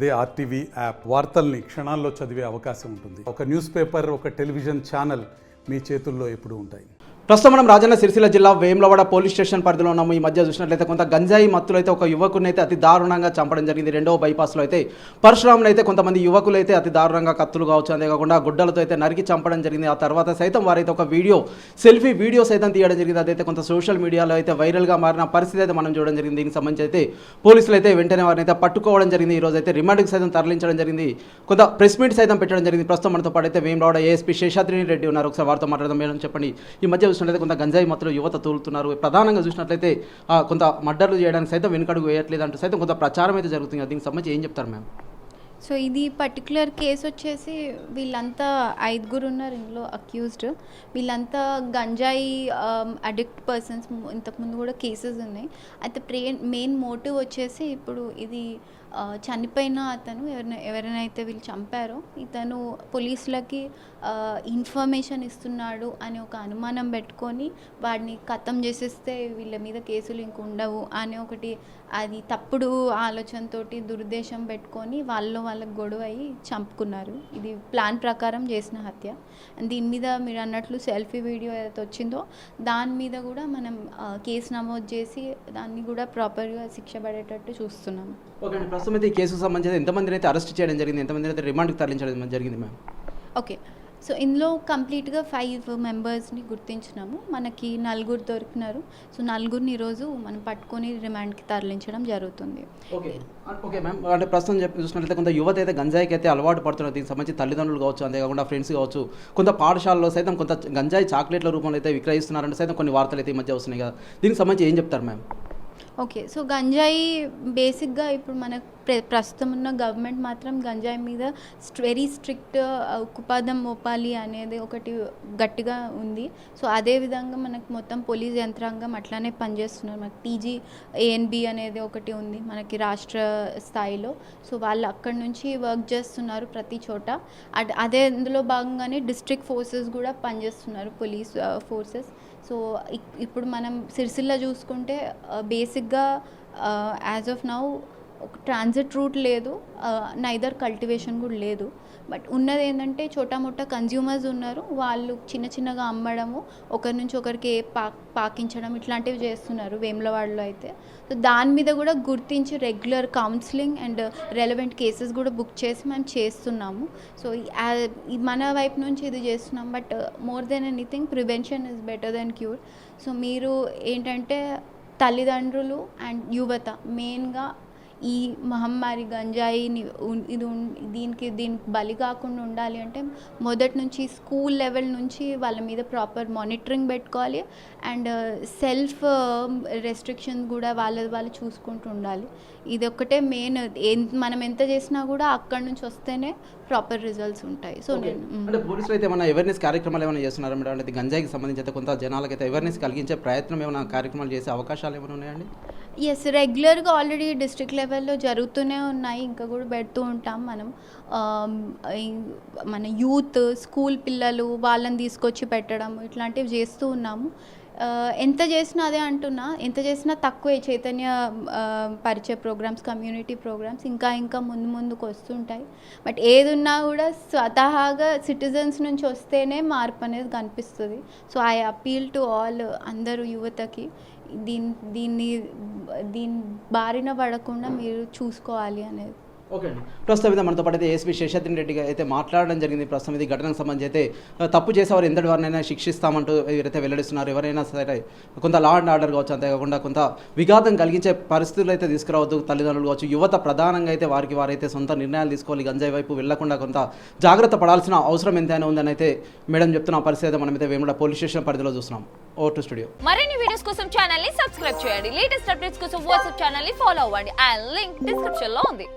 అదే RTV app వార్తల్ని క్షణాల్లో చదివే అవకాశం ఉంటుంది. ఒక న్యూస్ పేపర్, ఒక టెలివిజన్ ఛానల్ మీ చేతుల్లో ఎప్పుడూ ఉంటాయి. ప్రస్తుతం మనం రాజన్న సిరిసిల్ల జిల్లా వేములవాడ పోలీస్ స్టేషన్ పరిధిలో ఉన్నాము. ఈ మధ్య చూసినట్లయితే కొంత గంజాయి మత్తులు అయితే ఒక యువకుని అయితే అతి దారుణంగా చంపడం జరిగింది. రెండవ బైపాస్లో అయితే పరశురాములు అయితే కొంతమంది యువకులు అయితే అతి దారుణంగా కత్తులు కావచ్చు, అంతేకాకుండా గుడ్డలతో అయితే నరికి చంపడం జరిగింది. ఆ తర్వాత సైతం వారైతే ఒక సెల్ఫీ వీడియో సైతం తీయడం జరిగింది. అదైతే కొంత సోషల్ మీడియాలో అయితే వైరల్గా మారిన పరిస్థితి అయితే మనం చూడడం జరిగింది. దీనికి సంబంధించి అయితే పోలీసులు అయితే వెంటనే వారిని అయితే పట్టుకోవడం జరిగింది. ఈ రోజు అయితే రిమాండ్కి సైతం తరలించడం జరిగింది. కొంత ప్రెస్ మీట్ సైతం పెట్టడం జరిగింది. ప్రస్తుతం మనతో పాటు అయితే వేములవాడ ఏఎస్పీ శేషాద్రి రెడ్డి ఉన్నారు. ఒకసారి వారితో మాట్లాడదాం. మేడం చెప్పండి, ఈ మధ్య చూసినట్లయితే కొంత గంజాయి మత్తులు యువత తోలుతున్నారు. ప్రధానంగా చూసినట్లయితే కొంత మర్డర్లు చేయడానికి సైతం వెనుకడుగు వేయట్లేదు అంటూ సైతం కొంత ప్రచారం అయితే జరుగుతుంది. దీనికి సంబంధించి ఏం చెప్తారు మ్యామ్? సో ఇది పర్టికులర్ కేసు వచ్చేసి వీళ్ళంతా 5 ఉన్నారు ఇందులో అక్యూజ్డ్. వీళ్ళంతా గంజాయి అడిక్ట్ పర్సన్స్. ఇంతకుముందు కూడా కేసెస్ ఉన్నాయి. అయితే మెయిన్ మోటివ్ వచ్చేసి ఇప్పుడు ఇది చనిపోయిన అతను ఎవరైనా వీళ్ళు చంపారో ఇతను పోలీసులకి ఇన్ఫర్మేషన్ ఇస్తున్నాడు అని ఒక అనుమానం పెట్టుకొని వాడిని ఖతం చేసేస్తే వీళ్ళ మీద కేసులు ఇంక ఉండవు అని ఒకటి అది తప్పుడు ఆలోచనతోటి దురుద్దేశం పెట్టుకొని వాళ్ళకి గొడవ అయ్యి చంపుకున్నారు. ఇది ప్లాన్ ప్రకారం చేసిన హత్య. అండ్ దీని మీద మీరు అన్నట్లు సెల్ఫీ వీడియో ఏదైతే వచ్చిందో దాని మీద కూడా మనం కేసు నమోదు చేసి దాన్ని కూడా ప్రాపర్గా శిక్ష పడేటట్టు చూస్తున్నాం. ఓకే అండి, ప్రస్తుతం అయితే ఈ కేసుకు సంబంధించి ఎంతమందిని అయితే అరెస్ట్ చేయడం జరిగింది, ఎంతమందిని అయితే రిమాండ్కి తరలించడం జరిగింది మ్యామ్? ఓకే, సో ఇందులో కంప్లీట్గా 5 మెంబర్స్ని గుర్తించినాము. మనకి 4 దొరికినారు. సో 4 ఈరోజు మనం పట్టుకొని రిమాండ్కి తరలించడం జరుగుతుంది. ఓకే మ్యామ్, అంటే ప్రస్తుతం చూసినట్లయితే కొంత యువత అయితే గంజాయికి అయితే అలవాటు పడుతున్నారు. దీనికి సంబంధించి తల్లిదండ్రులు కావచ్చు, అంతేకాకుండా ఫ్రెండ్స్ కావచ్చు, కొంత పాఠశాలలో సైతం కొంత గంజాయి చాక్లెట్ల రూపంలో అయితే విక్రయిస్తున్నారంటే సైతం కొన్ని వార్తలు అయితే ఈ మధ్య వస్తున్నాయి కదా. దీనికి సంబంధించి ఏం చెప్తారు మ్యామ్? ఓకే, సో గంజాయి బేసిక్గా ఇప్పుడు మనకు ప్రస్తుతం ఉన్న గవర్నమెంట్ మాత్రం గంజాయి మీద వెరీ స్ట్రిక్ట్ ఉక్కుపాదం మోపాలి అనేది ఒకటి గట్టిగా ఉంది. సో అదేవిధంగా మనకు మొత్తం పోలీస్ యంత్రాంగం అట్లానే పనిచేస్తున్నారు. మనకి TGANB అనేది ఒకటి ఉంది మనకి రాష్ట్ర స్థాయిలో. సో వాళ్ళు అక్కడి నుంచి వర్క్ చేస్తున్నారు ప్రతి చోట. అదే ఇందులో భాగంగానే డిస్ట్రిక్ట్ ఫోర్సెస్ కూడా పనిచేస్తున్నారు, పోలీస్ ఫోర్సెస్. సో ఇప్పుడు మనం సిరిసిల్ల చూసుకుంటే బేసిక్గా యాజ్ ఆఫ్ నౌ ఒక ట్రాన్సిట్ రూట్ లేదు, నైదర్ కల్టివేషన్ కూడా లేదు. బట్ ఉన్నది ఏంటంటే చోటా మోటా కన్జ్యూమర్స్ ఉన్నారు. వాళ్ళు చిన్నగా అమ్మడము, ఒకరి నుంచి ఒకరికి పాకించడం ఇట్లాంటివి చేస్తున్నారు వేములవాడలో అయితే. సో దాని మీద కూడా గుర్తించి regular counselling and relevant cases కూడా బుక్ చేసి మేము చేస్తున్నాము. సో మన వైపు నుంచి ఇది చేస్తున్నాం. But more than anything prevention is better than cure. So మీరు ఏంటంటే తల్లిదండ్రులు అండ్ యువత మెయిన్గా ఈ మహమ్మారి గంజాయిని దీనికి బలి కాకుండా ఉండాలి అంటే మొదటి నుంచి స్కూల్ లెవెల్ నుంచి వాళ్ళ మీద ప్రాపర్ మానిటరింగ్ పెట్టుకోవాలి. అండ్ సెల్ఫ్ రెస్ట్రిక్షన్స్ కూడా వాళ్ళు చూసుకుంటూ ఉండాలి. ఇది ఒక్కటే మెయిన్. మనం ఎంత చేసినా కూడా అక్కడి నుంచి వస్తేనే ప్రాపర్ రిజల్ట్స్ ఉంటాయి. సో అంటే పోలీసులు అయితే ఏమైనా అవేర్నెస్ కార్యక్రమాలు ఏమైనా చేస్తున్నారా మేడం? అంటే గంజాయికి సంబంధించి అయితే కొంత జనాలకి అయితే అవేర్నెస్ కలిగించే ప్రయత్నం ఏమైనా కార్యక్రమాలు చేసే అవకాశాలు ఏమైనా ఉన్నాయండి? ఎస్, రెగ్యులర్గా ఆల్రెడీ డిస్ట్రిక్ట్ లెవెల్లో జరుగుతూనే ఉన్నాయి, ఇంకా కూడా పెడుతూ ఉంటాం మనం. మన యూత్, స్కూల్ పిల్లలు వాళ్ళని తీసుకొచ్చి పెట్టడం ఇట్లాంటివి చేస్తూ ఉన్నాము. ఎంత చేసినా అదే అంటున్నా, ఎంత చేసినా తక్కువే. చైతన్య పరిచయ ప్రోగ్రామ్స్, కమ్యూనిటీ ప్రోగ్రామ్స్ ఇంకా ముందుకు వస్తుంటాయి. బట్ ఏది ఉన్నా కూడా స్వతహాగా సిటిజన్స్ నుంచి వస్తేనే మార్పు అనేది కనిపిస్తుంది. So I appeal to all అందరూ యువతకి దీని బారిన పడకుండా మీరు చూసుకోవాలి అనేది. ఓకే అండి, ప్రస్తుతం అయితే మనతో పాటు అయితే ఏఎస్పీ శేషాద్రి రెడ్డి అయితే మాట్లాడడం జరిగింది. ప్రస్తుతం ఇది ఘటనకు సంబంధించి అయితే తప్పు చేసేవారు ఎంతటి వారినైనా శిక్షిస్తామంటూ ఎవరైతే వెల్లడిస్తున్నారు. ఎవరైనా సరే కొంత లా అండ్ ఆర్డర్ కావచ్చు, అంతేకాకుండా కొంత విఘాతం కలిగించే పరిస్థితులు అయితే తీసుకురావద్దు. తల్లిదండ్రులు కావచ్చు, యువత ప్రధానంగా అయితే వారైతే సొంత నిర్ణయాలు తీసుకోవాలి. గంజాయి వైపు వెళ్లకుండా కొంత జాగ్రత్త పడాల్సిన అవసరం ఎంతైనా ఉందని అయితే మేడం చెప్తున్న పరిస్థితి మనమైతే వేములవాడ పోలీస్ స్టేషన్ పరిధిలో చూస్తున్నాం. Over to studio. మరిన్ని వీడియోస్ కోసం ఛానల్ ని సబ్స్క్రైబ్ చేయండి. లేటెస్ట్ అప్డేట్స్ కోసం వాట్సాప్ ఛానల్ ని ఫాలో అవ్వండి. ఆ లింక్ డిస్క్రిప్షన్ లో ఉంది.